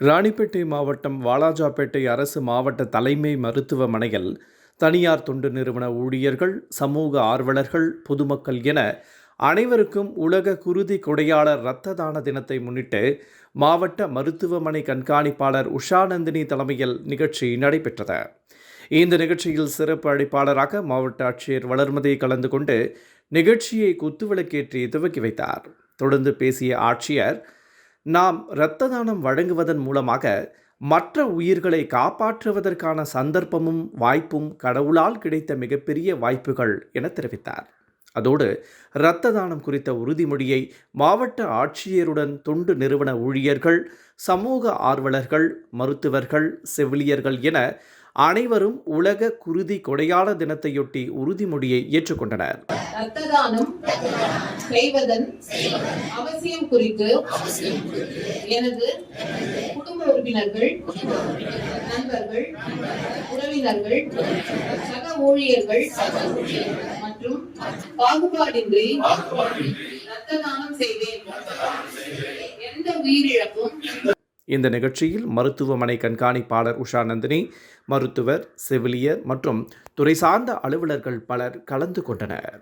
ராணிப்பேட்டை மாவட்டம் வாலாஜாபேட்டை அரசு மாவட்ட தலைமை மருத்துவமனையில் தனியார் தொண்டு நிறுவன ஊழியர்கள், சமூக ஆர்வலர்கள், பொதுமக்கள் என அனைவருக்கும் உலக குருதி கொடையாளர் இரத்த தான தினத்தை முன்னிட்டு மாவட்ட மருத்துவமனை கண்காணிப்பாளர் உஷாநந்தினி தலைமையில் நிகழ்ச்சி நடைபெற்றது. இந்த நிகழ்ச்சியில் சிறப்பு அழைப்பாளராக மாவட்ட ஆட்சியர் வளர்மதி கலந்து கொண்டு நிகழ்ச்சியை குத்துவிளக்கேற்றி துவக்கி வைத்தார். தொடர்ந்து பேசிய ஆட்சியர், நாம் இரத்த தானம் வழங்குவதன் மூலமாக மற்ற உயிர்களை காப்பாற்றுவதற்கான சந்தர்ப்பமும் வாய்ப்பும் கடவுளால் கிடைத்த மிகப்பெரிய வாய்ப்புகள் என தெரிவித்தார். அதோடு இரத்த தானம் குறித்த உறுதிமொழியை மாவட்ட ஆட்சியருடன் தொண்டு நிறுவன ஊழியர்கள், சமூக ஆர்வலர்கள், மருத்துவர்கள், செவிலியர்கள் என அனைவரும் உலக குருதி கொடையாளர் தினத்தையொட்டி உறுதிமொழியை ஏற்றுக்கொண்டனர். இரத்த தானம் செய்வதன் அவசியம் குறித்து எனது குடும்ப உறுப்பினர்கள், நண்பர்கள், உறவினர்கள், சக ஊழியர்கள் மற்றும் பாகுபாடின்றி இரத்த தானம் செய்வேன். எந்த உயிரிழப்பும். இந்த நிகழ்ச்சியில் மருத்துவமனை கண்காணிப்பாளர் உஷாநந்தினி, மருத்துவர், செவிலியர் மற்றும் துறை சார்ந்த அலுவலர்கள் பலர் கலந்து கொண்டனர்.